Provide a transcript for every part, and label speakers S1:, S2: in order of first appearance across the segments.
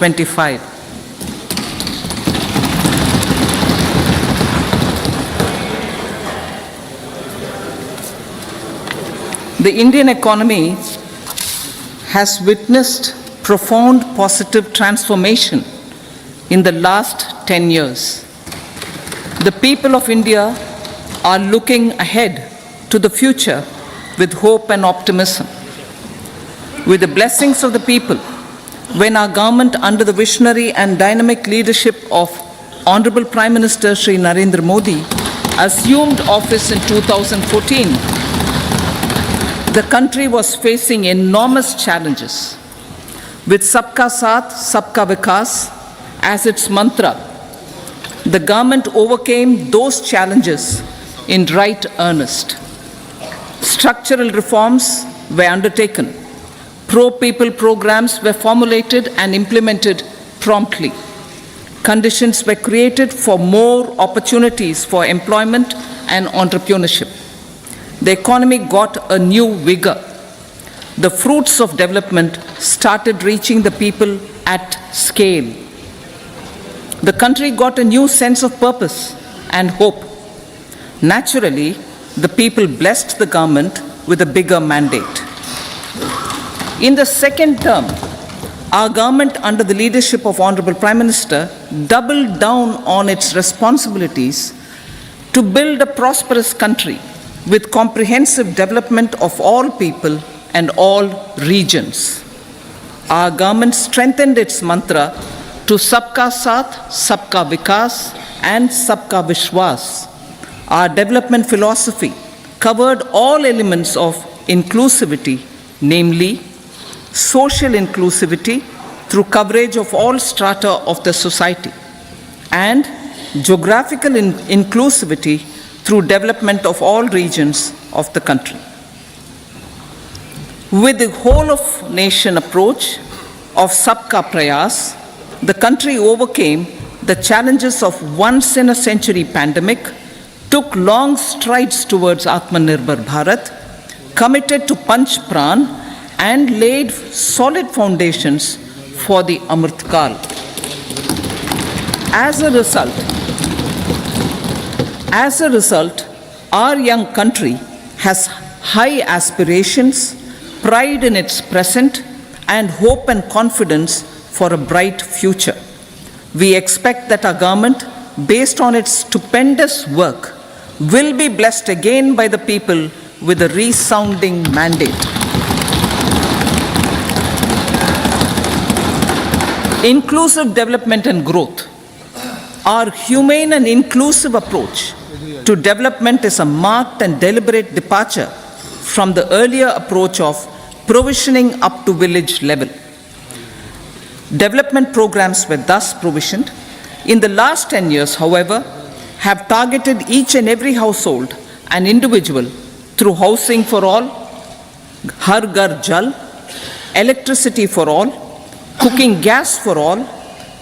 S1: 2025. The Indian economy has witnessed profound positive transformation in the last 10 years. The people of India are looking ahead to the future with hope and optimism. With the blessings of the people, when our government, under the visionary and dynamic leadership of Honorable Prime Minister Shri Narendra Modi, assumed office in 2014, the country was facing enormous challenges. With Sabka Saath, Sabka Vikas as its mantra, the government overcame those challenges in right earnest. Structural reforms were undertaken. Pro-people programs were formulated and implemented promptly. Conditions were created for more opportunities for employment and entrepreneurship. The economy got a new vigor. The fruits of development started reaching the people at scale. The country got a new sense of purpose and hope. Naturally, the people blessed the government with a bigger mandate. In the second term, our government, under the leadership of Honorable Prime Minister, doubled down on its responsibilities to build a prosperous country with comprehensive development of all people and all regions. Our government strengthened its mantra to Sabka Saath, Sabka Vikas, and Sabka Vishwas. Our development philosophy covered all elements of inclusivity, namely social inclusivity through coverage of all strata of the society, and geographical inclusivity through development of all regions of the country. With the whole of nation approach of Sabka Prayas, the country overcame the challenges of once in a century pandemic, took long strides towards Atmanirbhar Bharat, committed to Panch Pran, and laid solid foundations for the Amrit Kal. As a result, our young country has high aspirations, pride in its present, and hope and confidence for a bright future. We expect that our government, based on its stupendous work, will be blessed again by the people with a resounding mandate. Inclusive development and growth. Our humane and inclusive approach to development is a marked and deliberate departure from the earlier approach of provisioning up to village level. Development programs were thus provisioned. In the last 10 years, however, have targeted each and every household and individual through housing for all, Har Ghar Jal, electricity for all, cooking gas for all,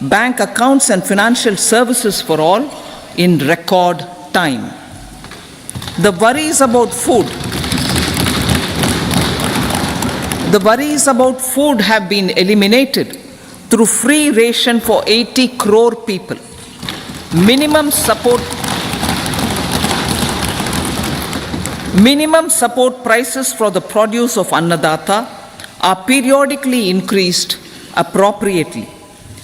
S1: bank accounts and financial services for all in record time. The worries about food have been eliminated through free ration for 80 crore people. Minimum support prices for the produce of Annadata are periodically increased appropriately.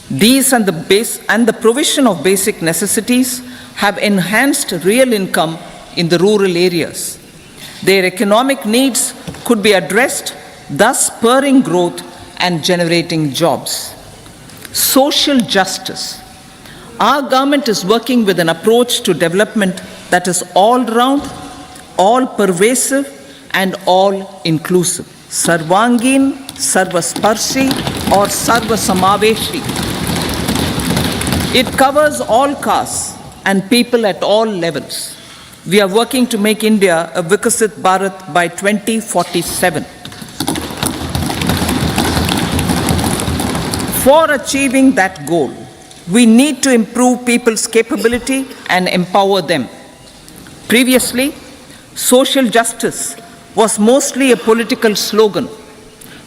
S1: These and the provision of basic necessities have enhanced real income in the rural areas. Their economic needs could be addressed, thus spurring growth and generating jobs. Social justice. Our government is working with an approach to development that is all-round, all-pervasive, and all-inclusive. Sarvangin, Sarvasparshi, or Sarvasamaveshi. It covers all castes and people at all levels. We are working to make India a Vikasit Bharat by 2047. For achieving that goal, we need to improve people's capability and empower them. Previously, social justice was mostly a political slogan.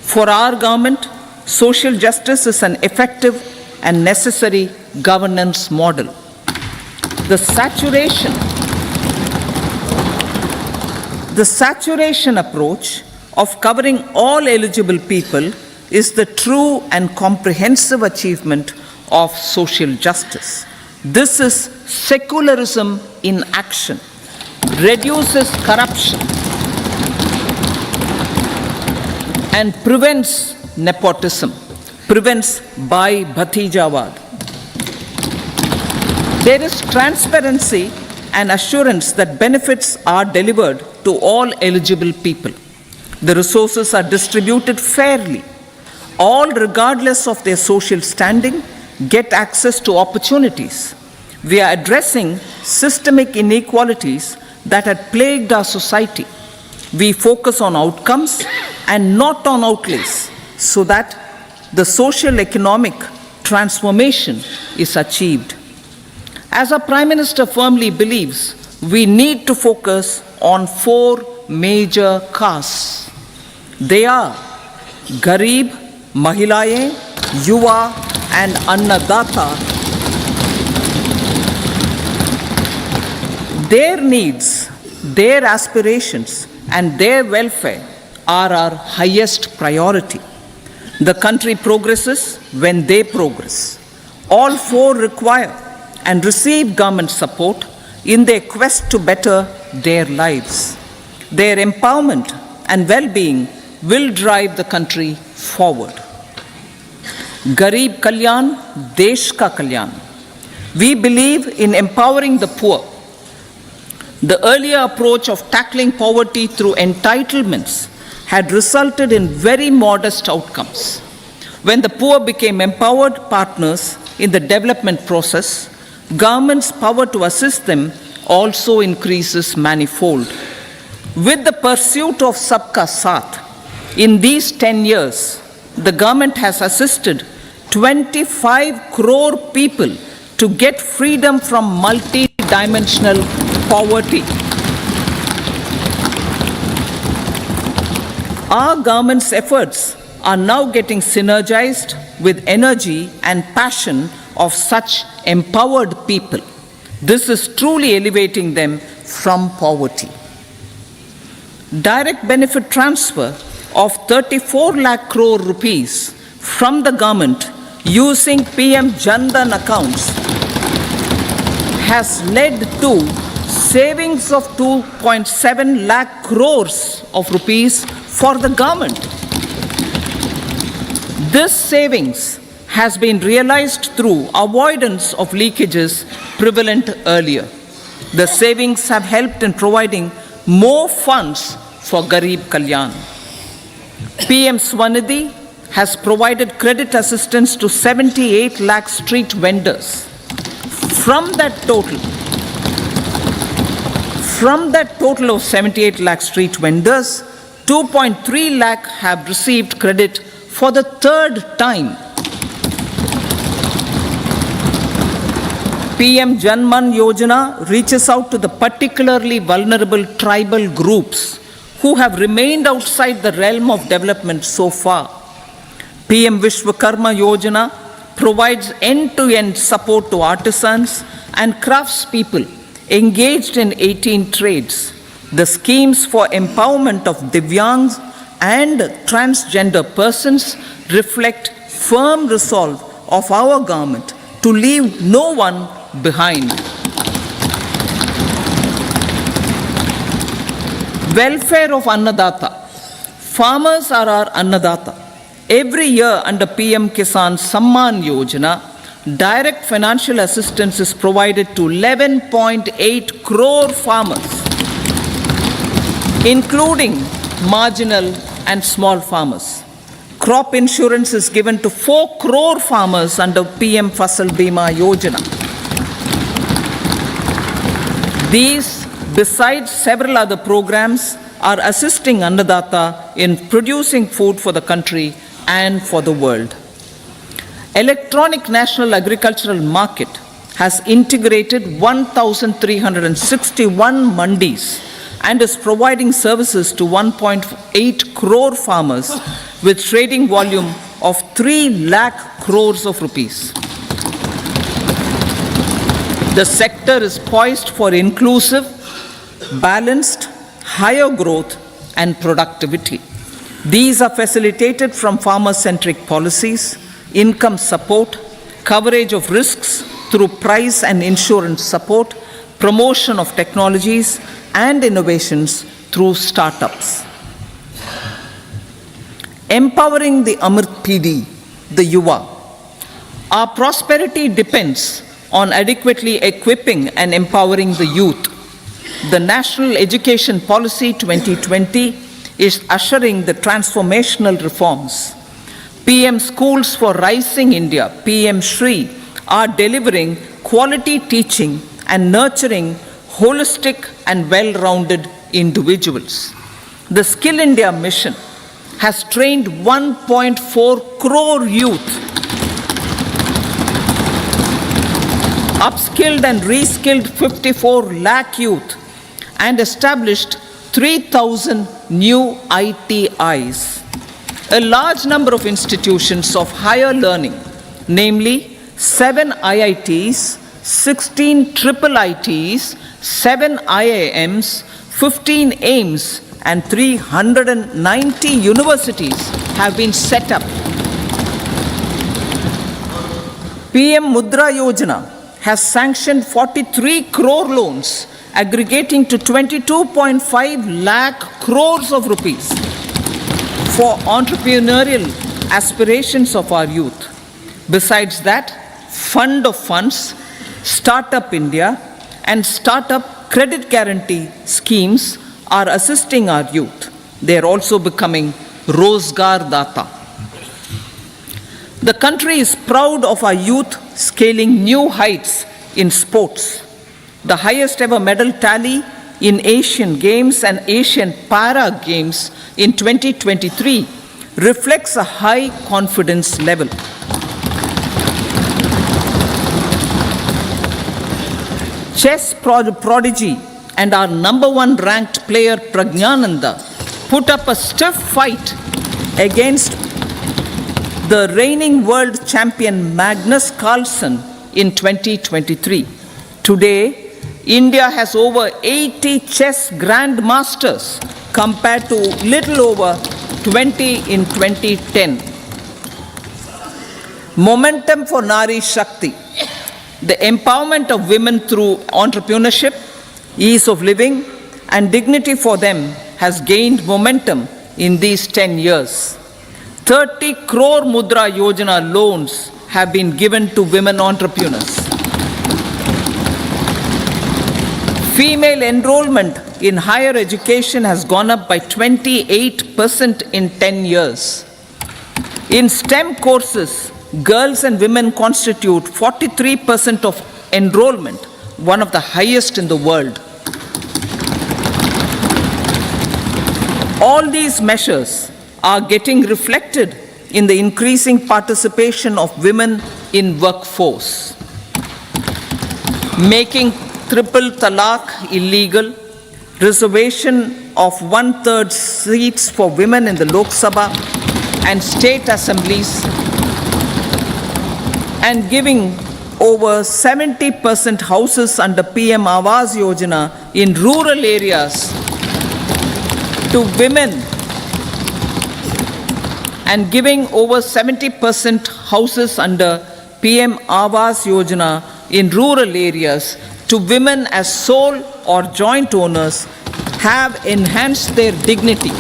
S1: For our government, social justice is an effective and necessary governance model. The saturation approach of covering all eligible people is the true and comprehensive achievement of social justice. This is secularism in action, reduces corruption, and prevents nepotism, prevents Bhai Bhatijawad. There is transparency and assurance that benefits are delivered to all eligible people. The resources are distributed fairly. All, regardless of their social standing, get access to opportunities. We are addressing systemic inequalities that had plagued our society. We focus on outcomes and not on outlays so that the social economic transformation is achieved. As our Prime Minister firmly believes, we need to focus on 4 major castes. They are Garib, Mahilaye, Yuva, and Annadata. Their needs, their aspirations, and their welfare are our highest priority. The country progresses when they progress. All 4 require and receive government support in their quest to better their lives. Their empowerment and well-being will drive the country forward. Garib Kalyan, Desh Ka Kalyan. We believe in empowering the poor. The earlier approach of tackling poverty through entitlements had resulted in very modest outcomes. When the poor became empowered partners in the development process, government's power to assist them also increases manifold. With the pursuit of Sabka Saath, in these 10 years, the government has assisted 25 crore people to get freedom from multi-dimensional poverty. Our government's efforts are now getting synergized with energy and passion of such empowered people. This is truly elevating them from poverty. Direct benefit transfer of 34 lakh crore rupees from the government using PM Jan Dhan accounts has led to savings of 2.7 lakh crores of rupees for the government. This savings has been realized through avoidance of leakages prevalent earlier. The savings have helped in providing more funds for Garib Kalyan. PM Swanidhi has provided credit assistance to 78 lakh street vendors. From that total of 78 lakh street vendors, 2.3 lakh have received credit for the 3rd time. PM Janman Yojana reaches out to the particularly vulnerable tribal groups who have remained outside the realm of development so far. PM Vishwakarma Yojana provides end-to-end support to artisans and craftspeople engaged in 18 trades. The schemes for empowerment of Divyangs and transgender persons reflect firm resolve of our government to leave no one behind. Welfare of Annadata. Farmers are our Annadata. Every year under PM Kisan Samman Yojana, direct financial assistance is provided to 11.8 crore farmers, including marginal and small farmers. Crop insurance is given to 4 crore farmers under PM Fasal Bima Yojana. These, besides several other programs, are assisting Annadata in producing food for the country and for the world. Electronic National Agricultural Market has integrated 1,361 mandis and is providing services to 1.8 crore farmers with trading volume of 3 lakh crores of rupees. The sector is poised for inclusive, balanced, higher growth and productivity. These are facilitated from farmer-centric policies, income support, coverage of risks through price and insurance support, promotion of technologies and innovations through startups. Empowering the Amrit PD, the Yuva. Our prosperity depends on adequately equipping and empowering the youth. The National Education Policy 2020 is ushering the transformational reforms. PM Schools for Rising India, PM Shri, are delivering quality teaching and nurturing holistic and well-rounded individuals. The Skill India mission has trained 1.4 crore youth, upskilled and reskilled 54 lakh youth, and established 3,000 new ITIs. A large number of institutions of higher learning, namely 7 IITs, 16 triple ITs, 7 IIMs, 15 AIMS, and 390 universities have been set up. PM Mudra Yojana has sanctioned 43 crore loans aggregating to 22.5 lakh crores of rupees for entrepreneurial aspirations of our youth. Besides that, Fund of Funds, Startup India, and Startup Credit Guarantee schemes are assisting our youth. They are also becoming Rozgar Data. The country is proud of our youth scaling new heights in sports. The highest ever medal tally in Asian Games and Asian Para Games in 2023 reflects a high confidence level. Chess prodigy and our #1 ranked player Pragnananda put up a stiff fight against the reigning world champion Magnus Carlsen in 2023. Today, India has over 80 chess grandmasters compared to little over 20 in 2010. Momentum for Nari Shakti. The empowerment of women through entrepreneurship, ease of living, and dignity for them has gained momentum in these 10 years. 30 crore Mudra Yojana loans have been given to women entrepreneurs. Female enrollment in higher education has gone up by 28% in 10 years. In STEM courses, girls and women constitute 43% of enrollment, one of the highest in the world. All these measures are getting reflected in the increasing participation of women in workforce. Making triple talaq illegal, reservation of 1/3 seats for women in the Lok Sabha and state assemblies, and giving over 70% houses under PM Awas Yojana in rural areas to women, and giving over 70% houses under PM Awas Yojana in rural areas to women as sole or joint owners have enhanced their dignity.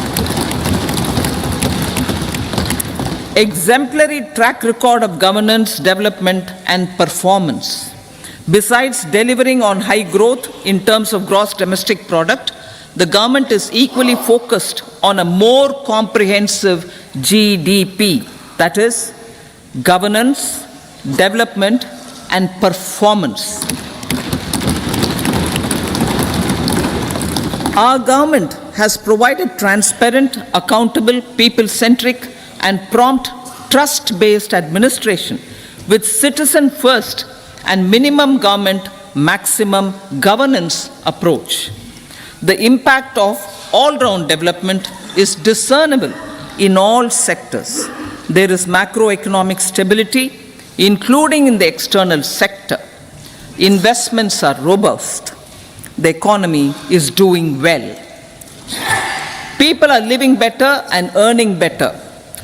S1: Exemplary track record of governance, development, and performance. Besides delivering on high growth in terms of gross domestic product, the government is equally focused on a more comprehensive GDP, that is, governance, development, and performance. Our government has provided transparent, accountable, people-centric, and prompt, trust-based administration with citizen-first and minimum government, maximum governance approach. The impact of all-round development is discernible in all sectors. There is macroeconomic stability, including in the external sector. investments are robust, the economy is doing well. People are living better and earning better,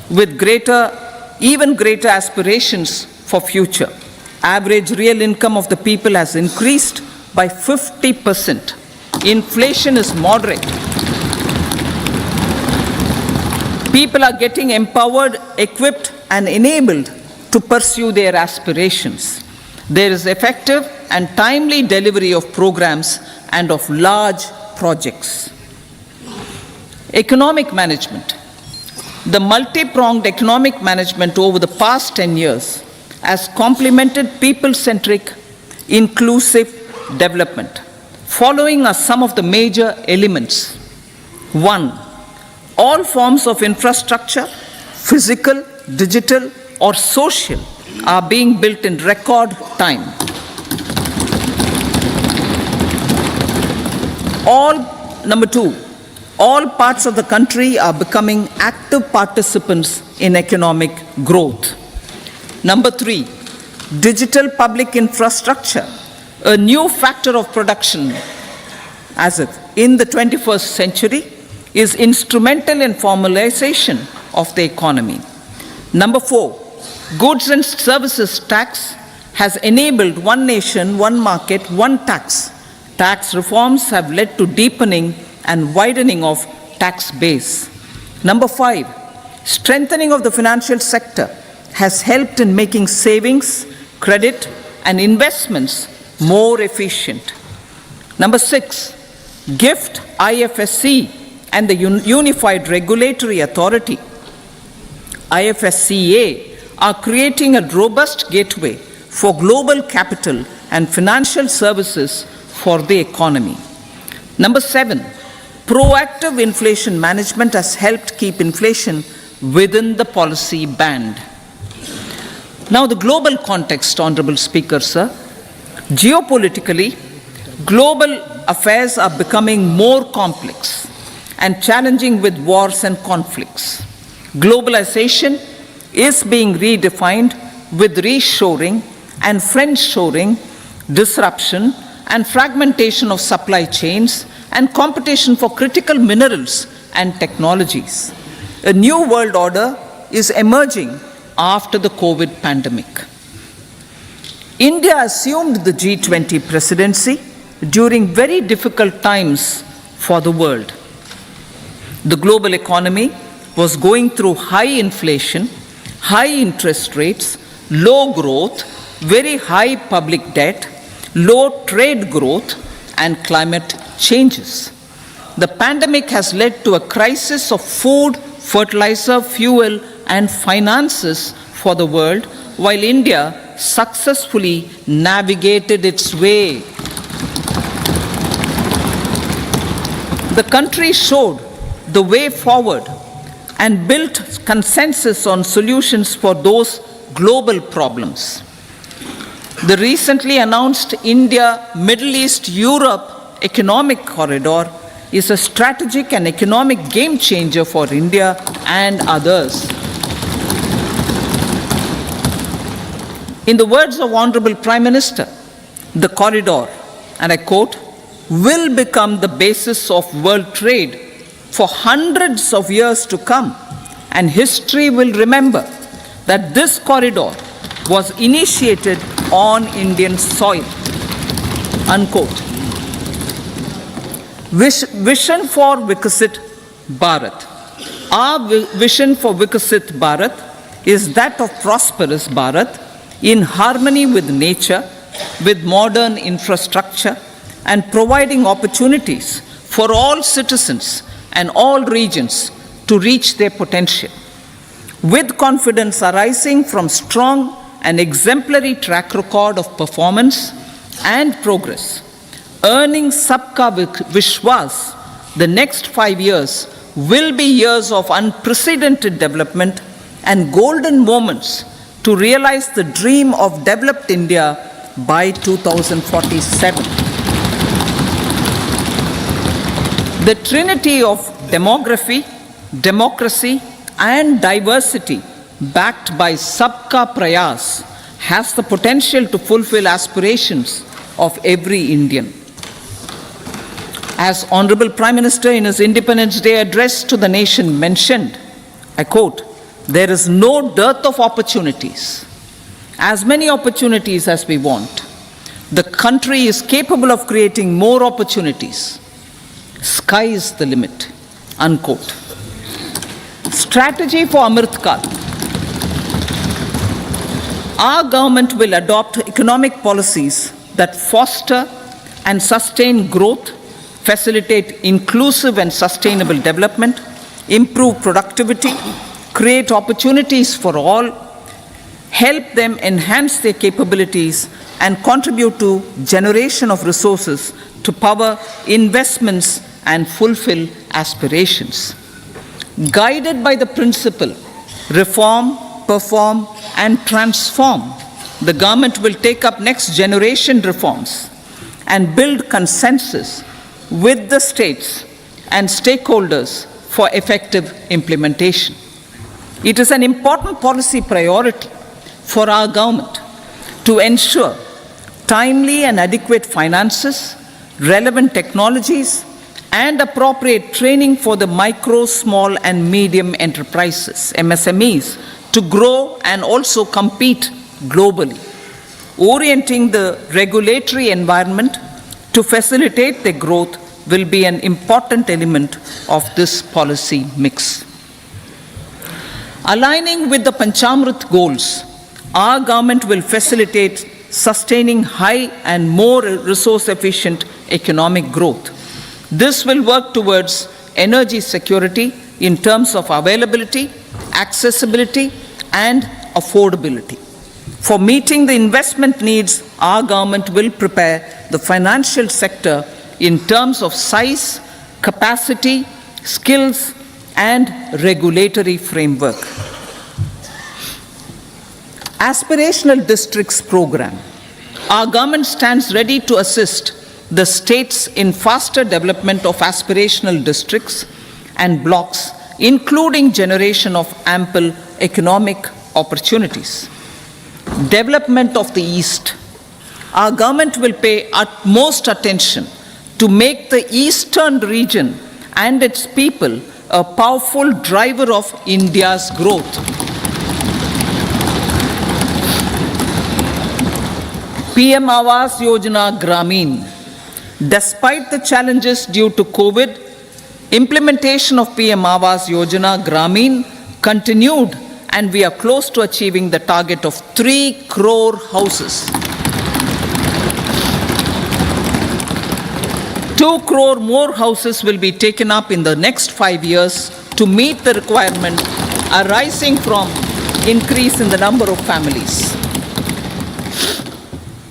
S1: with even greater aspirations for future. Average real income of the people has increased by 50%. Inflation is moderate. People are getting empowered, equipped, and enabled to pursue their aspirations. There is effective and timely delivery of programs and of large projects. Economic management. The multi-pronged economic management over the past 10 years has complemented people-centric, inclusive development. Following are some of the major elements. 1. All forms of infrastructure, physical, digital, or social, are being built in record time. Number 2, all parts of the country are becoming active participants in economic growth. Number 3, digital public infrastructure, a new factor of production as if in the 21st century, is instrumental in formalization of the economy. Number 4, goods and services tax has enabled one nation, one market, one tax. Tax reforms have led to deepening and widening of tax base. Number 5, strengthening of the financial sector has helped in making savings, credit, and investments more efficient. Number 6, GIFT, IFSC, and the Unified Regulatory Authority, IFSCA, are creating a robust gateway for global capital and financial services for the economy. Number 7, proactive inflation management has helped keep inflation within the policy band. Now, the global context, Honorable Speaker, sir. Geopolitically, global affairs are becoming more complex and challenging with wars and conflicts. Globalization is being redefined with reshoring and friendshoring, disruption and fragmentation of supply chains, and competition for critical minerals and technologies. A new world order is emerging after the COVID pandemic. India assumed the G20 presidency during very difficult times for the world. The global economy was going through high inflation, high interest rates, low growth, very high public debt, low trade growth, and climate changes. The pandemic has led to a crisis of food, fertilizer, fuel, and finances for the world, while India successfully navigated its way. The country showed the way forward and built consensus on solutions for those global problems. The recently announced India, Middle East, Europe economic corridor is a strategic and economic game changer for India and others. In the words of Honorable Prime Minister, the corridor, and I quote, will become the basis of world trade for hundreds of years to come, and history will remember that this corridor was initiated on Indian soil, unquote. Vision for Vikasit Bharat. Our vision for Vikasit Bharat is that of prosperous Bharat in harmony with nature, with modern infrastructure, and providing opportunities for all citizens and all regions to reach their potential. With confidence arising from strong and exemplary track record of performance and progress, earning Sabka Vishwas, the next 5 years will be years of unprecedented development and golden moments to realize the dream of developed India by 2047. The trinity of demography, democracy, and diversity backed by Sabka Prayas has the potential to fulfill aspirations of every Indian. As Honorable Prime Minister in his Independence Day address to the nation mentioned, I quote, "There is no dearth of opportunities. As many opportunities as we want. The country is capable of creating more opportunities. Sky is the limit," unquote. Strategy for Amrit Kal. Our government will adopt economic policies that foster and sustain growth, facilitate inclusive and sustainable development, improve productivity, create opportunities for all, help them enhance their capabilities, and contribute to generation of resources to power investments and fulfill aspirations. Guided by the principle, reform, perform, and transform, the government will take up next generation reforms and build consensus with the states and stakeholders for effective implementation. It is an important policy priority for our government to ensure timely and adequate finances, relevant technologies, and appropriate training for the micro, small, and medium enterprises, MSMEs, to grow and also compete globally. Orienting the regulatory environment to facilitate their growth will be an important element of this policy mix. Aligning with the Panchamrit goals, our government will facilitate sustaining high and more resource-efficient economic growth. This will work towards energy security in terms of availability, accessibility, and affordability. For meeting the investment needs, our government will prepare the financial sector in terms of size, capacity, skills, and regulatory framework. Aspirational Districts Program. Our government stands ready to assist the states in faster development of aspirational districts and blocks, including generation of ample economic opportunities. Development of the East. Our government will pay utmost attention to make the eastern region and its people a powerful driver of India's growth. PM Awas Yojana Gramin. Despite the challenges due to COVID, implementation of PM Awas Yojana Gramin continued, and we are close to achieving the target of 3 crore houses. 2 crore more houses will be taken up in the next 5 years to meet the requirement arising from increase in the number of families.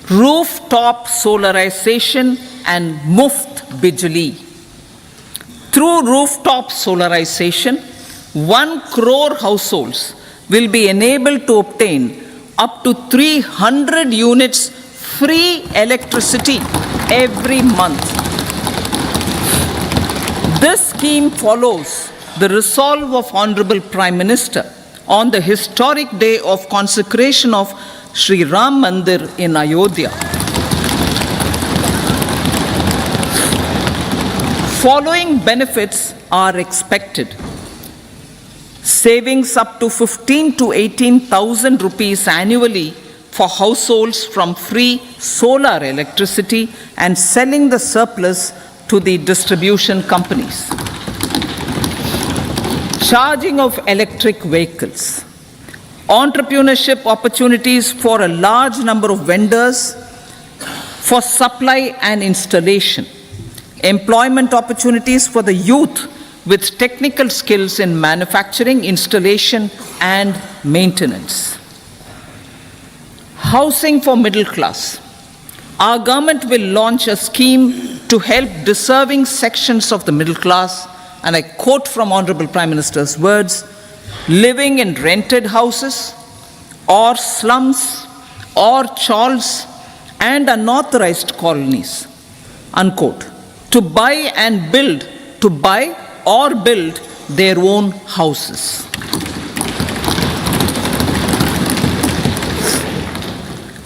S1: Rooftop solarization and Muft Bijli. Through rooftop solarization, 1 crore households will be enabled to obtain up to 300 units free electricity every month. This scheme follows the resolve of Honorable Prime Minister on the historic day of consecration of Sri Ram Mandir in Ayodhya. Following benefits are expected. Savings up to 15 to 18,000 rupees annually for households from free solar electricity and selling the surplus to the distribution companies. Charging of electric vehicles. Entrepreneurship opportunities for a large number of vendors for supply and installation. Employment opportunities for the youth with technical skills in manufacturing, installation, and maintenance. Housing for middle class. Our government will launch a scheme to help deserving sections of the middle class, and I quote from Honorable Prime Minister's words, living in rented houses or slums or chawls and unauthorized colonies, unquote, to buy or build their own houses.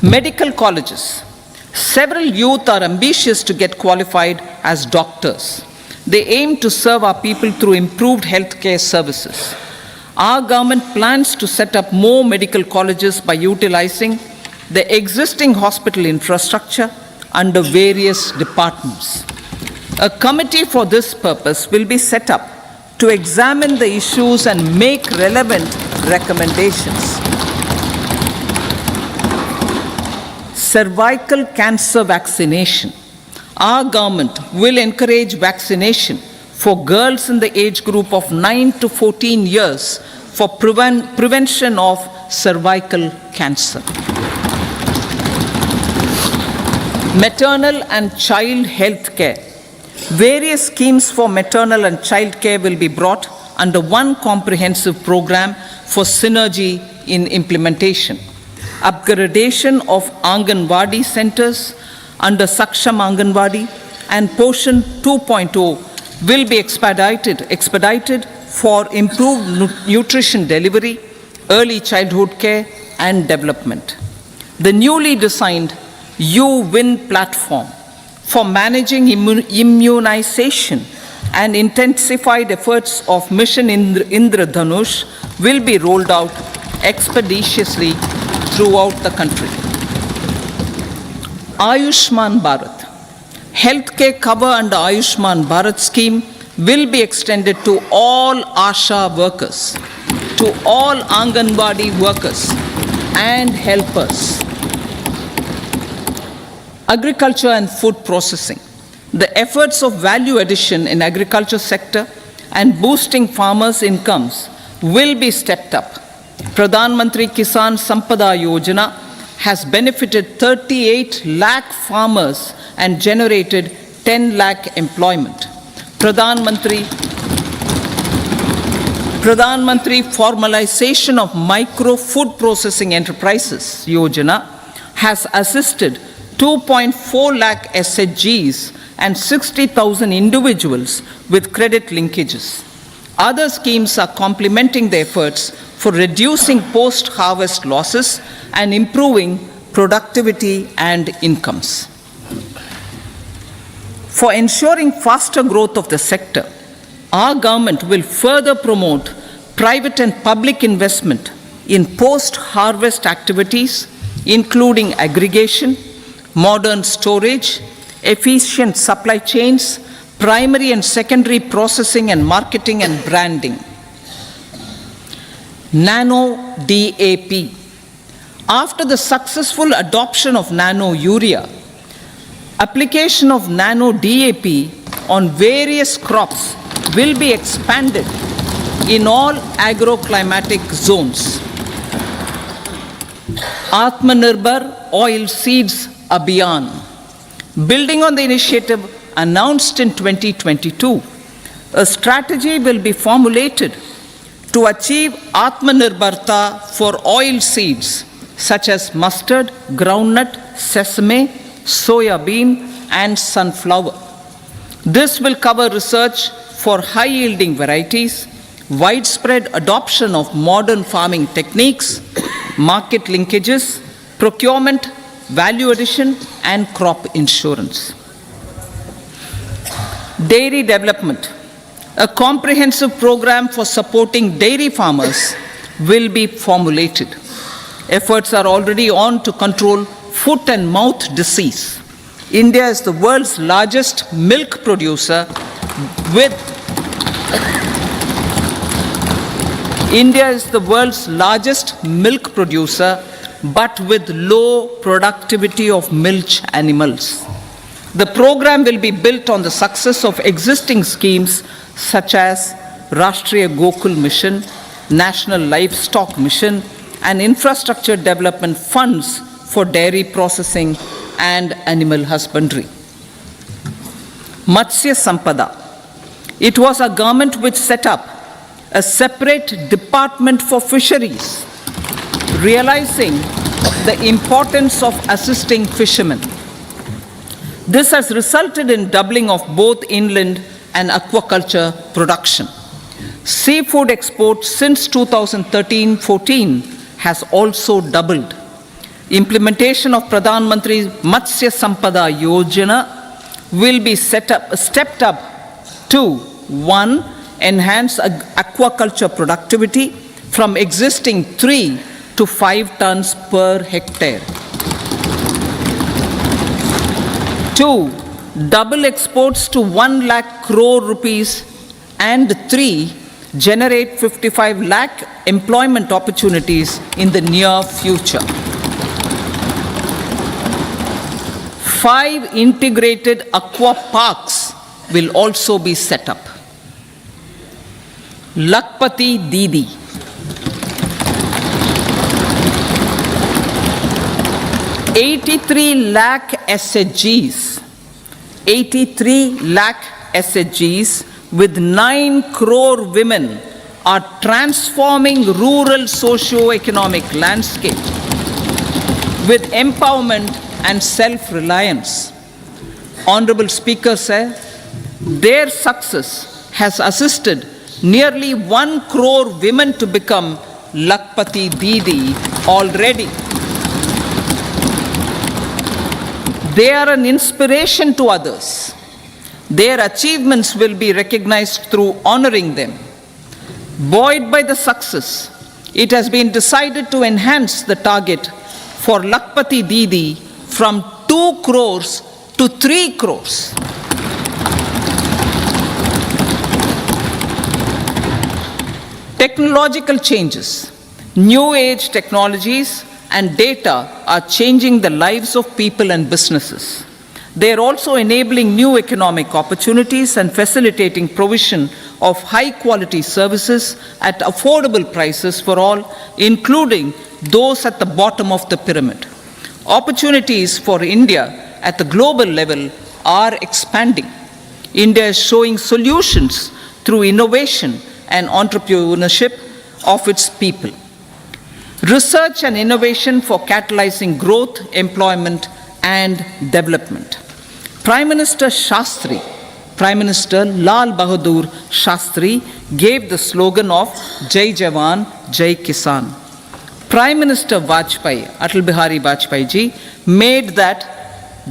S1: Medical colleges. Several youth are ambitious to get qualified as doctors. They aim to serve our people through improved healthcare services. Our government plans to set up more medical colleges by utilizing the existing hospital infrastructure under various departments. A committee for this purpose will be set up to examine the issues and make relevant recommendations. Cervical cancer vaccination. Our government will encourage vaccination for girls in the age group of 9 to 14 years for prevention of cervical cancer. Maternal and child health care. Various schemes for maternal and child care will be brought under one comprehensive program for synergy in implementation. Upgradation of Anganwadi centers under Saksham Anganwadi and Poshan 2.0 will be expedited for improved nutrition delivery, early childhood care and development. The newly designed U-Win platform for managing immunization and intensified efforts of Mission Indradhanush will be rolled out expeditiously throughout the country. Ayushman Bharat. Healthcare cover under Ayushman Bharat scheme will be extended to all ASHA workers, to all Anganwadi workers and helpers. Agriculture and food processing. The efforts of value addition in agriculture sector and boosting farmers' incomes will be stepped up. Pradhan Mantri Kisan Sampada Yojana has benefited 38 lakh farmers and generated 10 lakh employment. Pradhan Mantri Formalization of Micro Food Processing Enterprises Yojana has assisted 2.4 lakh SHGs and 60,000 individuals with credit linkages. Other schemes are complementing the efforts for reducing post-harvest losses and improving productivity and incomes. For ensuring faster growth of the sector, our government will further promote private and public investment in post-harvest activities, including aggregation, modern storage, efficient supply chains, primary and secondary processing and marketing and branding. Nano DAP. After the successful adoption of nano urea, application of nano DAP on various crops will be expanded in all agroclimatic zones. Atmanirbhar Oil Seeds Abhiyan. Building on the initiative announced in 2022, a strategy will be formulated to achieve Atmanirbharta for oil seeds such as mustard, groundnut, sesame, soya bean, and sunflower. This will cover research for high-yielding varieties, widespread adoption of modern farming techniques, market linkages, procurement, value addition, and crop insurance. Dairy development. A comprehensive program for supporting dairy farmers will be formulated. Efforts are already on to control foot and mouth disease. India is the world's largest milk producer with but with low productivity of milch animals. The program will be built on the success of existing schemes such as Rashtriya Gokul Mission, National Livestock Mission, and infrastructure development funds for dairy processing and animal husbandry. Matsya Sampada. It was our government which set up a separate department for fisheries, realizing the importance of assisting fishermen. This has resulted in doubling of both inland and aquaculture production. Seafood exports since 2013-14 has also doubled. Implementation of Pradhan Mantri Matsya Sampada Yojana will be stepped up to 1. Enhance aquaculture productivity from existing 3 to 5 tons per hectare. 2. Double exports to 1 lakh crore rupees, and 3. Generate 55 lakh employment opportunities in the near future. 5 integrated aqua parks will also be set up. Lakpati Didi. 83 lakh SHGs. 83 lakh SHGs with 9 crore women are transforming rural socio-economic landscape with empowerment and self-reliance. Honorable Speaker said, their success has assisted nearly 1 crore women to become Lakpati Didi already. They are an inspiration to others. Their achievements will be recognized through honoring them. Buoyed by the success, it has been decided to enhance the target for Lakpati Didi from 2 crores to 3 crores. Technological changes, new age technologies and data are changing the lives of people and businesses. They are also enabling new economic opportunities and facilitating provision of high quality services at affordable prices for all, including those at the bottom of the pyramid. Opportunities for India at the global level are expanding. India is showing solutions through innovation and entrepreneurship of its people. Research and innovation for catalyzing growth, employment, and development. Prime Minister Shastri, Prime Minister Lal Bahadur Shastri gave the slogan of Jai Jawan, Jai Kisan. Prime Minister Vajpayee, Atal Bihari Vajpayee ji, made that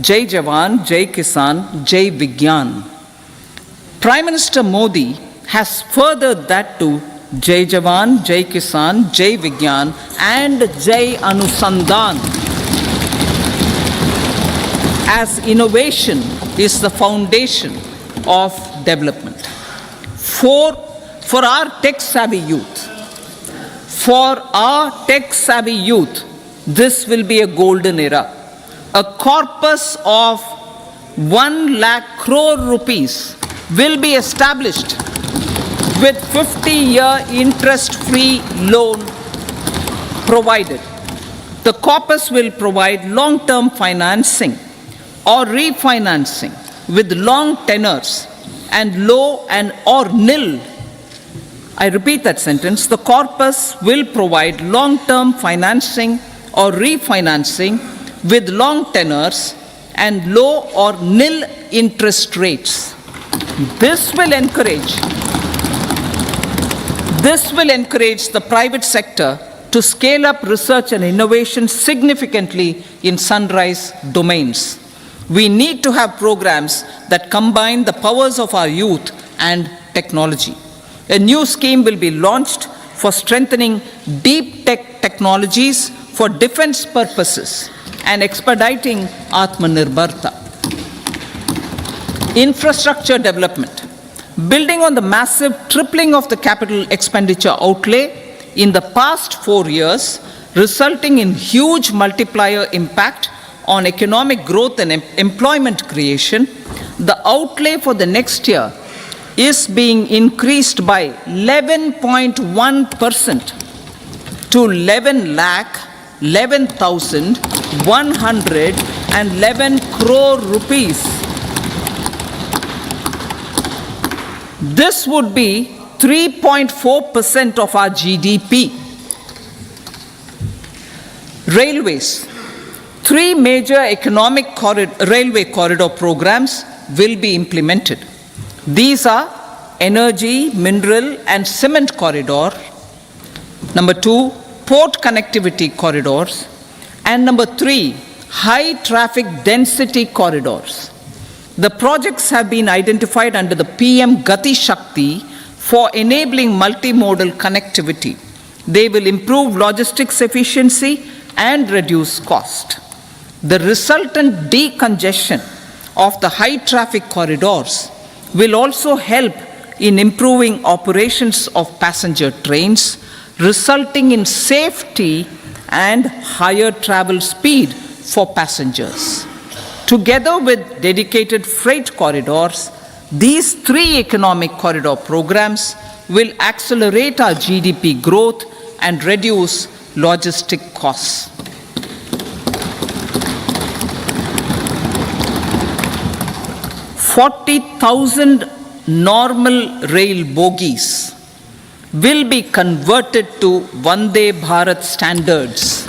S1: Jai Jawan, Jai Kisan, Jai Vigyan. Prime Minister Modi has furthered that to Jai Jawan, Jai Kisan, Jai Vigyan, and Jai Anusandhan, as innovation is the foundation of development. For our tech-savvy youth, this will be a golden era. A corpus of 1 lakh crore rupees will be established with 50-year interest-free loan provided. The corpus will provide long-term financing or refinancing with long tenors and low and or nil. I repeat that sentence. The corpus will provide long-term financing or refinancing with long tenors and low or nil interest rates. This will encourage the private sector to scale up research and innovation significantly in sunrise domains. We need to have programs that combine the powers of our youth and technology. A new scheme will be launched for strengthening deep tech technologies for defense purposes and expediting Atmanirbharta. Infrastructure development. Building on the massive tripling of the capital expenditure outlay in the past 4 years, resulting in huge multiplier impact on economic growth and employment creation, the outlay for the next year is being increased by 11.1% to 11,111 crore rupees. This would be 3.4% of our GDP. Railways. 3 major economic railway corridor programs will be implemented. These are energy, mineral, and cement corridor. Number 2, port connectivity corridors, And number 3, high traffic density corridors. The projects have been identified under the PM Gati Shakti for enabling multimodal connectivity. They will improve logistics efficiency and reduce cost. The resultant decongestion of the high traffic corridors will also help in improving operations of passenger trains, resulting in safety and higher travel speed for passengers. Together with dedicated freight corridors, these 3 economic corridor programs will accelerate our GDP growth and reduce logistic costs. 40,000 normal rail bogies will be converted to Vande Bharat standards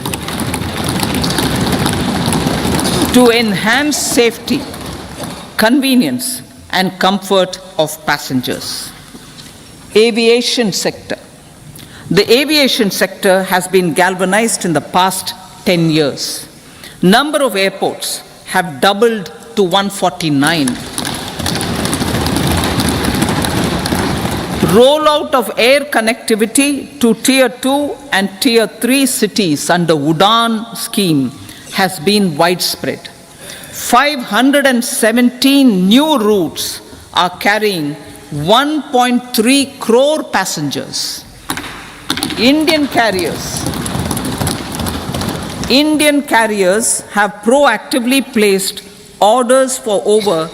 S1: to enhance safety, convenience, and comfort of passengers. Aviation sector. The aviation sector has been galvanized in the past 10 years. Number of airports have doubled to 149. Rollout of air connectivity to Tier 2 and Tier 3 cities under UDAN scheme has been widespread. 517 new routes are carrying 1.3 crore passengers. Indian carriers have proactively placed orders for over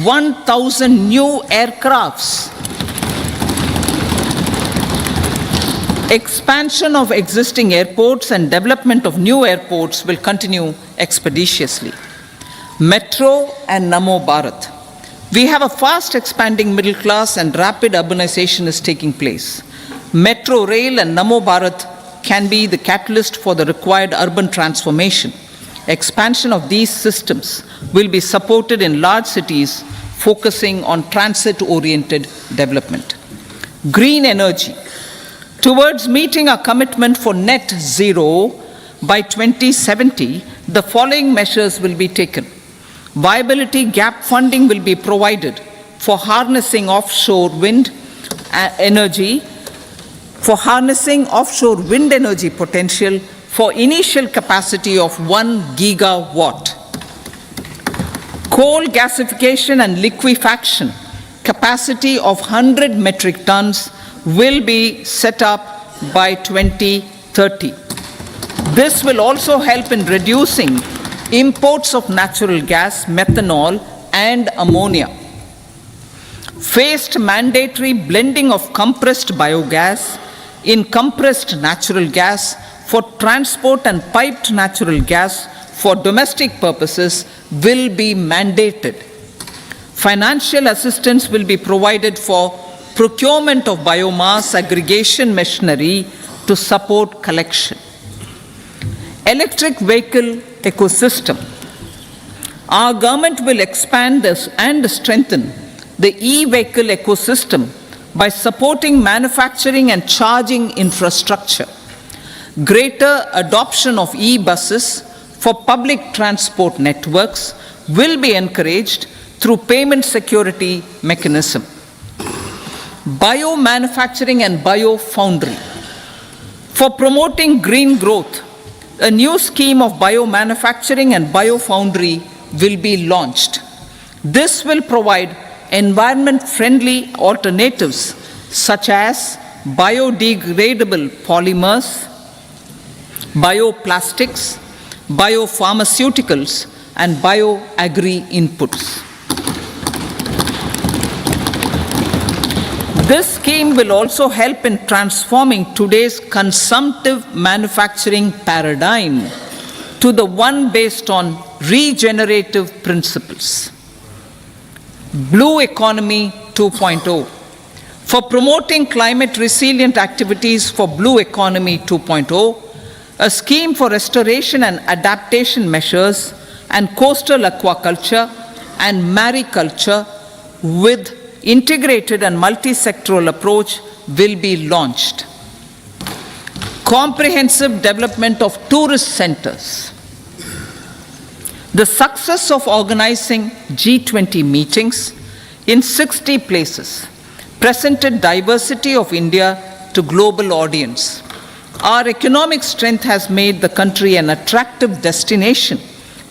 S1: 1,000 new aircrafts. Expansion of existing airports and development of new airports will continue expeditiously. Metro and Namo Bharat. We have a fast expanding middle class and rapid urbanization is taking place. Metro rail and Namo Bharat can be the catalyst for the required urban transformation. Expansion of these systems will be supported in large cities focusing on transit-oriented development. Green energy. Towards meeting our commitment for net zero by 2070, the following measures will be taken. Viability gap funding will be provided for harnessing offshore wind energy potential for initial capacity of 1 gigawatt. Coal gasification and liquefaction capacity of 100 metric tons will be set up by 2030. This will also help in reducing imports of natural gas, methanol, and ammonia. Phased mandatory blending of compressed biogas in compressed natural gas for transport and piped natural gas for domestic purposes will be mandated. Financial assistance will be provided for procurement of biomass aggregation machinery to support collection. Electric vehicle ecosystem. Our government will expand this and strengthen the e-vehicle ecosystem by supporting manufacturing and charging infrastructure. Greater adoption of e-buses for public transport networks will be encouraged through payment security mechanism. Biomanufacturing and biofoundry. For promoting green growth, a new scheme of biomanufacturing and biofoundry will be launched. This will provide environment-friendly alternatives such as biodegradable polymers, bioplastics, biopharmaceuticals, and bioagri inputs. This scheme will also help in transforming today's consumptive manufacturing paradigm to the one based on regenerative principles. Blue Economy 2.0. For promoting climate resilient activities for Blue Economy 2.0, a scheme for restoration and adaptation measures and coastal aquaculture and mariculture with integrated and multi-sectoral approach will be launched. Comprehensive development of tourist centers. The success of organizing G20 meetings in 60 places presented diversity of India to global audience. Our economic strength has made the country an attractive destination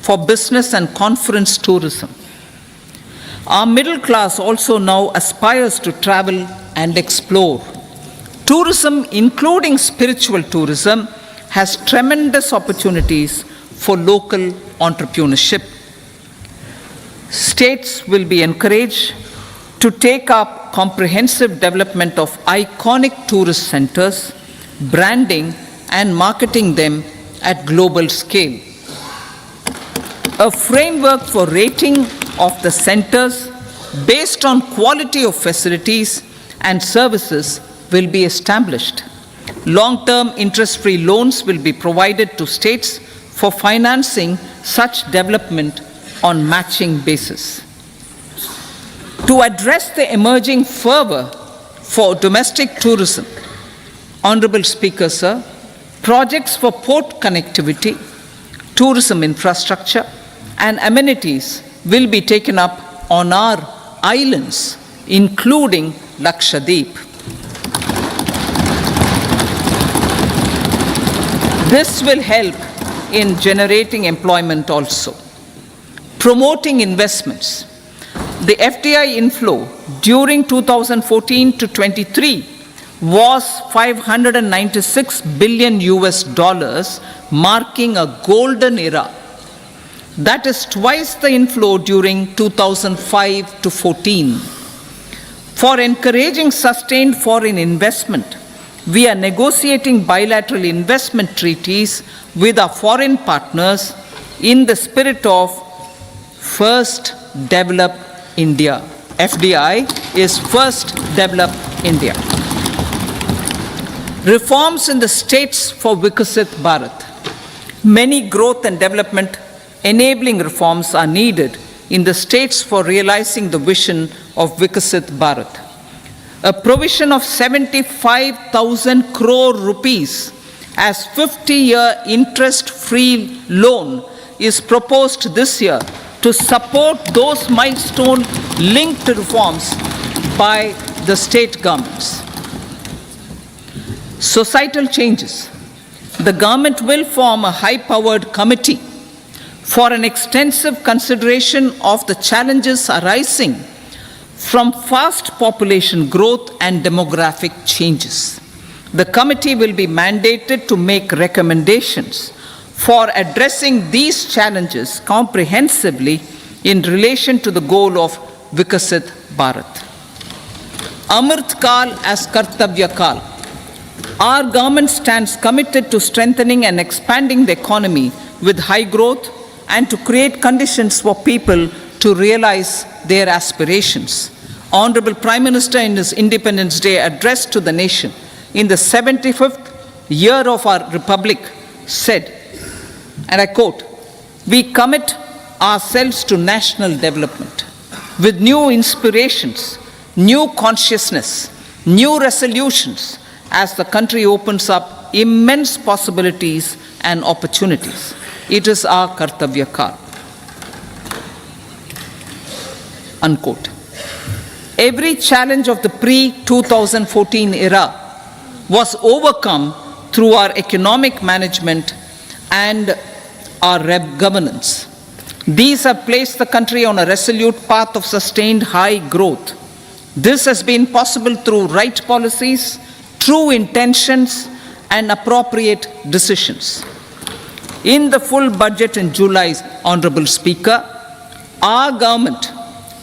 S1: for business and conference tourism. Our middle class also now aspires to travel and explore. Tourism, including spiritual tourism, has tremendous opportunities for local entrepreneurship. States will be encouraged to take up comprehensive development of iconic tourist centers, branding and marketing them at global scale. A framework for rating of the centers based on quality of facilities and services will be established. Long-term interest-free loans will be provided to states for financing such development on matching basis. To address the emerging fervor for domestic tourism, Honorable Speaker, sir, projects for port connectivity, tourism infrastructure, and amenities will be taken up on our islands, including Lakshadweep. This will help in generating employment also. Promoting investments. The FDI inflow during 2014 to 23 was 596 billion US dollars, marking a golden era. That is twice the inflow during 2005 to 14. For encouraging sustained foreign investment, we are negotiating bilateral investment treaties with our foreign partners in the spirit of First Develop India. FDI is First Develop India. Reforms in the states for Vikasit Bharat. Many growth and development enabling reforms are needed in the states for realizing the vision of Vikasit Bharat. A provision of 75,000 crore rupees as 50-year interest-free loan is proposed this year to support those milestone-linked reforms by the state governments. Societal changes. The government will form a high-powered committee for an extensive consideration of the challenges arising from fast population growth and demographic changes. The committee will be mandated to make recommendations for addressing these challenges comprehensively in relation to the goal of Vikasit Bharat. Amrit Kal as Kartavya Kal. Our government stands committed to strengthening and expanding the economy with high growth and to create conditions for people to realize their aspirations. Honorable Prime Minister in his Independence Day address to the nation in the 75th year of our Republic said, and I quote, "We commit ourselves to national development with new inspirations, new consciousness, new resolutions as the country opens up immense possibilities and opportunities. It is our Kartavya Kal." Unquote. Every challenge of the pre-2014 era was overcome through our economic management and our governance. These have placed the country on a resolute path of sustained high growth. This has been possible through right policies, true intentions, and appropriate decisions. In the full budget in July, Honorable Speaker, our government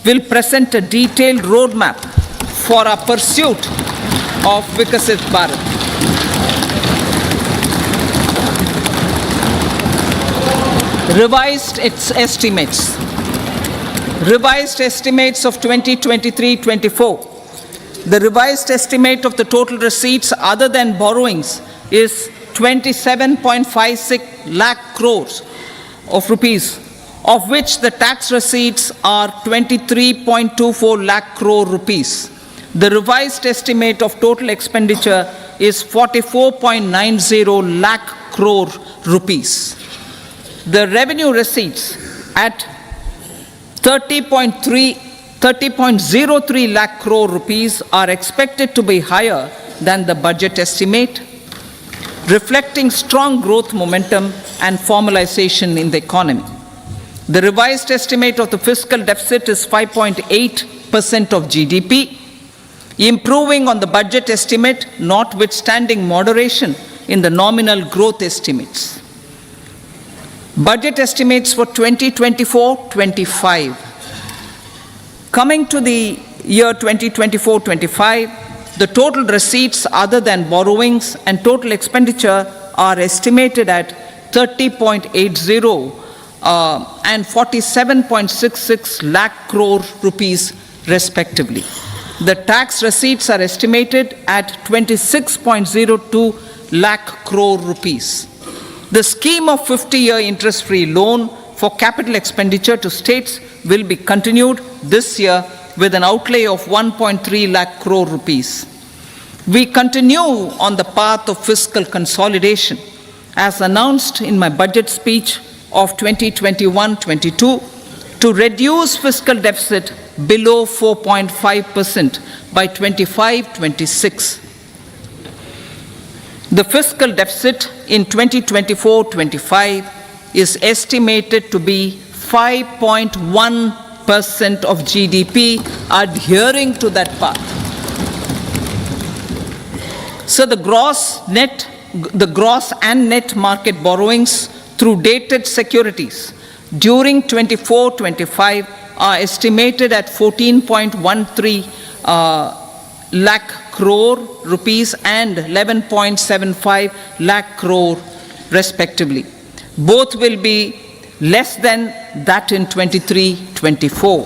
S1: will present a detailed roadmap for our pursuit of Vikasit Bharat. Revised estimates. Revised estimates of 2023-24. The revised estimate of the total receipts other than borrowings is 27.56 lakh crores of rupees, of which the tax receipts are 23.24 lakh crore rupees. The revised estimate of total expenditure is 44.90 lakh crore rupees. The revenue receipts at 30.03 lakh crore rupees are expected to be higher than the budget estimate, reflecting strong growth momentum and formalization in the economy. The revised estimate of the fiscal deficit is 5.8% of GDP, improving on the budget estimate, notwithstanding moderation in the nominal growth estimates. Budget estimates for 2024-25. Coming to the year 2024-25, the total receipts other than borrowings and total expenditure are estimated at 30.80 and 47.66 lakh crore rupees respectively. The tax receipts are estimated at 26.02 lakh crore rupees. The scheme of 50-year interest-free loan for capital expenditure to states will be continued this year with an outlay of 1.3 lakh crore rupees. We continue on the path of fiscal consolidation, as announced in my budget speech of 2021-22, to reduce fiscal deficit below 4.5% by 25-26. The fiscal deficit in 2024-25 is estimated to be 5.1% of GDP, adhering to that path. So the gross and net market borrowings through dated securities during 24-25 are estimated at 14.13 lakh crore rupees and 11.75 lakh crore respectively. Both will be less than that in 23-24.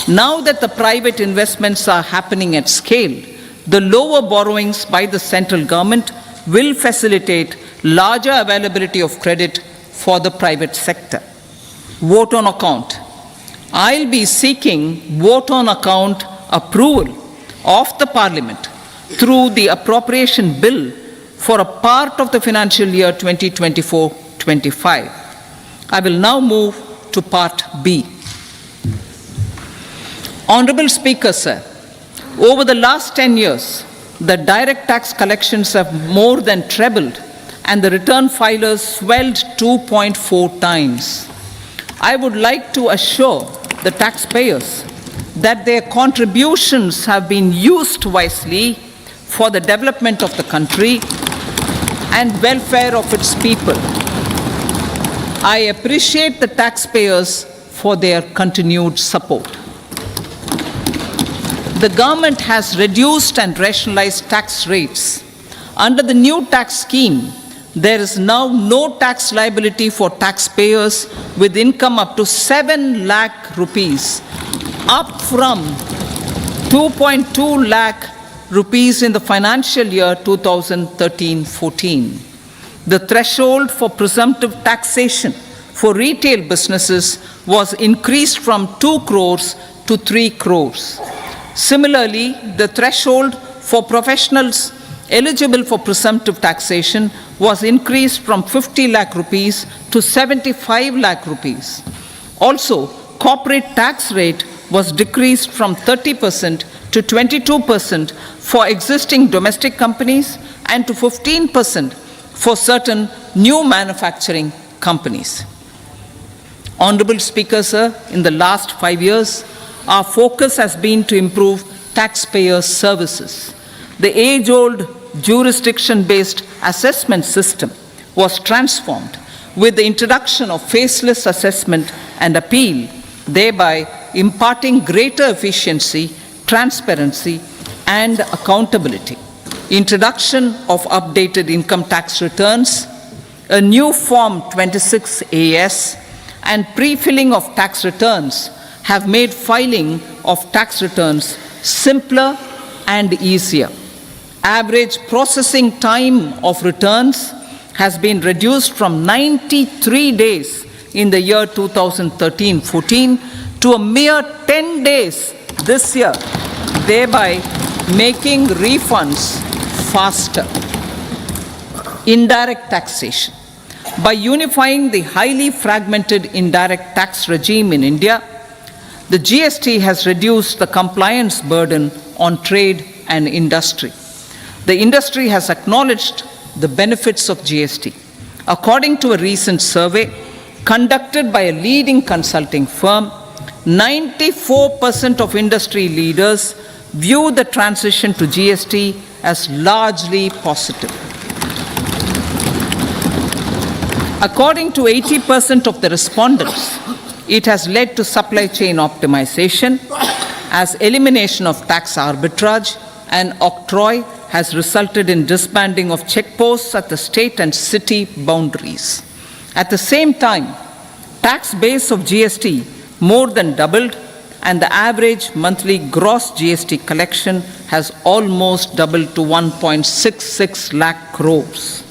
S1: Now that the private investments are happening at scale, the lower borrowings by the central government will facilitate larger availability of credit for the private sector. Vote on account. I'll be seeking vote on account approval of the Parliament through the appropriation bill for a part of the financial year 2024-25. I will now move to Part B. Honorable Speaker, sir, over the last 10 years, the direct tax collections have more than trebled and the return filers swelled 2.4 times. I would like to assure the taxpayers that their contributions have been used wisely for the development of the country and welfare of its people. I appreciate the taxpayers for their continued support. The government has reduced and rationalized tax rates. Under the new tax scheme, there is now no tax liability for taxpayers with income up to 7 lakh rupees, up from 2.2 lakh rupees in the financial year 2013-14. The threshold for presumptive taxation for retail businesses was increased from 2 crores to 3 crores. Similarly, the threshold for professionals eligible for presumptive taxation was increased from 50 lakh rupees to 75 lakh rupees. Also, corporate tax rate was decreased from 30% to 22% for existing domestic companies and to 15% for certain new manufacturing companies. Honorable Speaker, sir, in the last 5 years, our focus has been to improve taxpayer services. The age-old jurisdiction-based assessment system was transformed with the introduction of faceless assessment and appeal, thereby imparting greater efficiency, transparency, and accountability. Introduction of updated income tax returns, a new Form 26AS, and pre-filling of tax returns have made filing of tax returns simpler and easier. Average processing time of returns has been reduced from 93 days in the year 2013-14 to a mere 10 days this year, thereby making refunds faster. Indirect taxation. By unifying the highly fragmented indirect tax regime in India, the GST has reduced the compliance burden on trade and industry. The industry has acknowledged the benefits of GST. According to a recent survey conducted by a leading consulting firm, 94% of industry leaders view the transition to GST as largely positive. According to 80% of the respondents, it has led to supply chain optimization, as elimination of tax arbitrage and octroi has resulted in disbanding of checkposts at the state and city boundaries. At the same time, tax base of GST more than doubled, and the average monthly gross GST collection has almost doubled to 1.66 lakh crores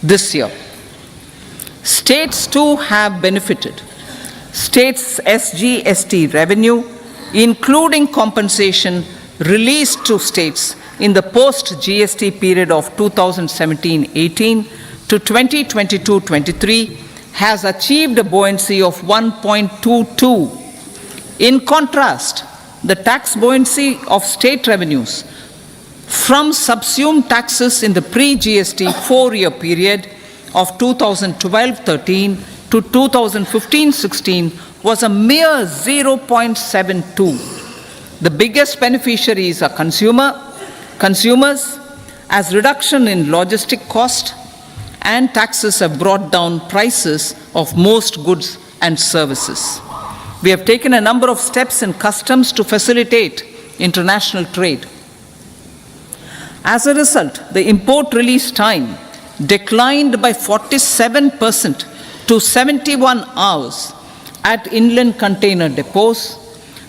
S1: this year. States too have benefited. States' SGST revenue, including compensation released to states in the post-GST period of 2017-18 to 2022-23, has achieved a buoyancy of 1.22. In contrast, the tax buoyancy of state revenues from subsumed taxes in the pre-GST four-year period of 2012-13 to 2015-16 was a mere 0.72. The biggest beneficiaries are consumers, as reduction in logistic cost and taxes have brought down prices of most goods and services. We have taken a number of steps in customs to facilitate international trade. As a result, the import release time declined by 47% to 71 hours at inland container depots,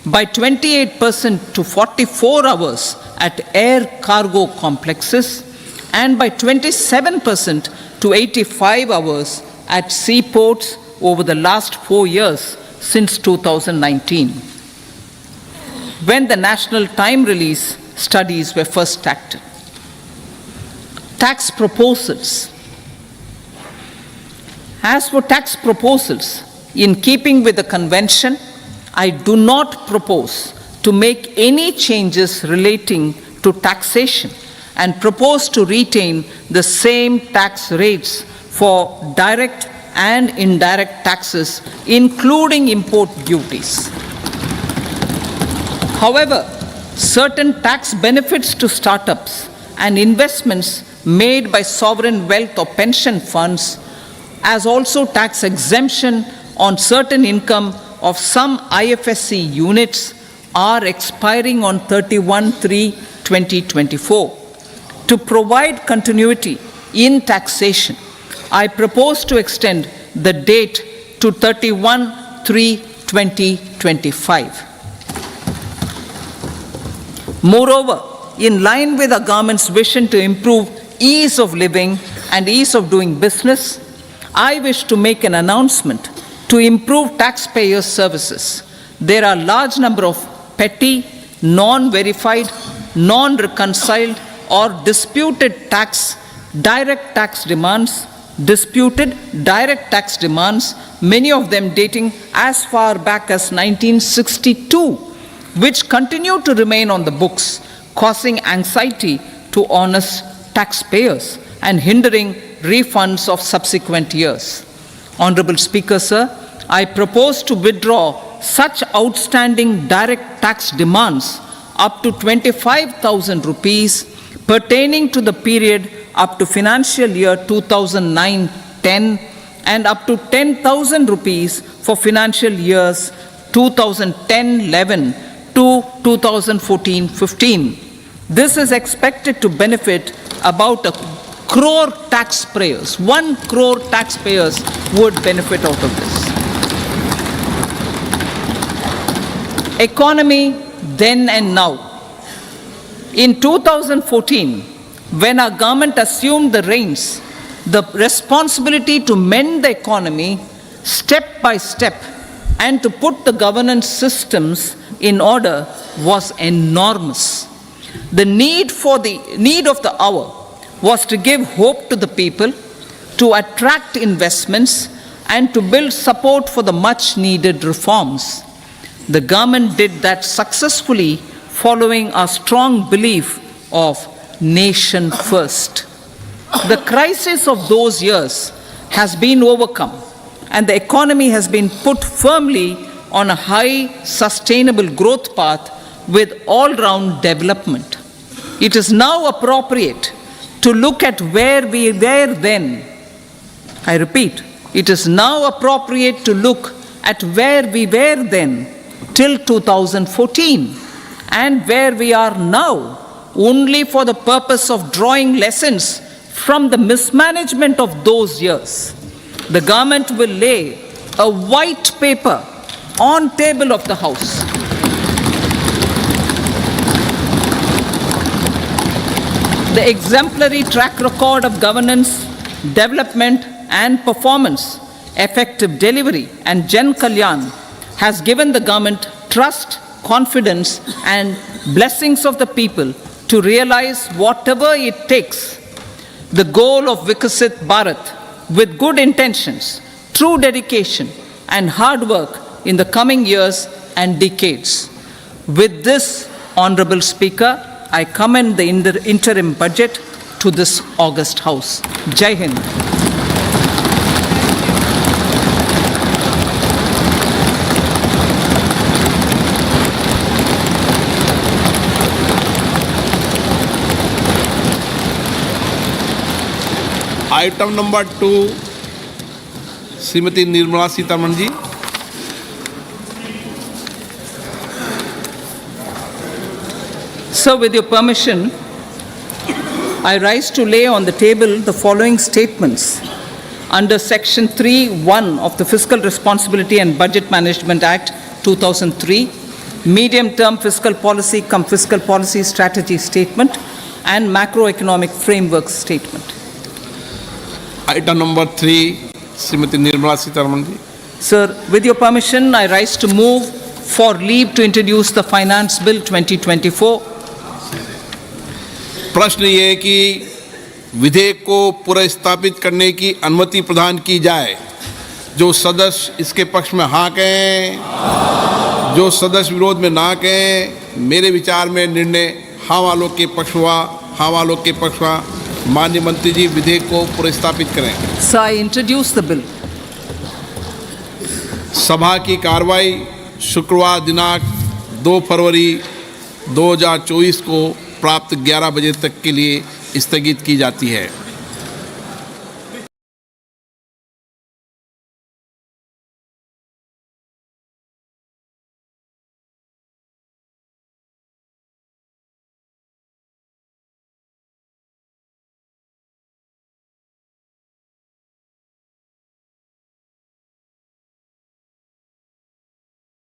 S1: by 28% to 44 hours at air cargo complexes, and by 27% to 85 hours at seaports over the last 4 years since 2019, when the national time release studies were first started. Tax proposals. As for tax proposals, in keeping with the convention, I do not propose to make any changes relating to taxation and propose to retain the same tax rates for direct and indirect taxes, including import duties. However, certain tax benefits to startups and investments made by sovereign wealth or pension funds, as also tax exemption on certain income of some IFSC units, are expiring on 31/3/2024. To provide continuity in taxation, I propose to extend the date to 31/3/2025. Moreover, in line with the government's vision to improve ease of living and ease of doing business, I wish to make an announcement to improve taxpayer services. There are a large number of petty, non-verified, non-reconciled, or disputed direct tax demands, many of them dating as far back as 1962, which continue to remain on the books, causing anxiety to honest taxpayers and hindering refunds of subsequent years. Honorable Speaker, sir, I propose to withdraw such outstanding direct tax demands up to 25,000 rupees pertaining to the period up to financial year 2009-10 and up to 10,000 rupees for financial years 2010-11 to 2014-15. This is expected to benefit about 1 crore taxpayers. 1 crore taxpayers would benefit out of this. Economy then and now. In 2014, when our government assumed the reins, the responsibility to mend the economy step by step and to put the governance systems in order was enormous. The need of the hour was to give hope to the people, to attract investments and to build support for the much needed reforms. The government did that successfully following a strong belief of nation first. The crisis of those years has been overcome and the economy has been put firmly on a high sustainable growth path with all-round development. It is now appropriate to look at where we were then. I repeat, it is now appropriate to look at where we were then till 2014 and where we are now, only for the purpose of drawing lessons from the mismanagement of those years. The government will lay a white paper on table of the House. The exemplary track record of governance, development and performance, effective delivery and Jan Kalyan has given the government trust, confidence and blessings of the people to realize whatever it takes. The goal of Vikasit Bharat with good intentions, true dedication and hard work in the coming years and decades. With this, Honorable Speaker, I commend the interim budget to this august House. Jai Hind.
S2: Item number 2 Shrimati Nirmala Sitharaman ji.
S1: Sir, with your permission, I rise to lay on the table the following statements under Section 3(1) of the Fiscal Responsibility and Budget Management Act 2003, Medium-Term Fiscal Policy cum Fiscal Policy Strategy Statement and Macroeconomic Framework Statement.
S2: Item number 3 Shrimati Nirmala Sitharaman ji.
S1: Sir, with your permission, I rise to move for leave to introduce the Finance Bill 2024.
S2: प्रश्न ये है कि विधेयक को पुनर्स्थापित करने की अनुमति प्रदान की जाए। जो सदस्य इसके पक्ष में हाँ कहें, जो सदस्य विरोध में ना कहें। मेरे विचार में निर्णय हाँ वालों के पक्ष हुआ, हाँ वालों के पक्ष हुआ। माननीय मंत्री जी विधेयक को पुनर्स्थापित करें।
S1: Sir, I introduce the bill.
S2: सभा की कार्रवाई शुक्रवार दिनांक 2 फरवरी 2024 को प्राप्त 11 बजे तक के लिए स्थगित की जाती है।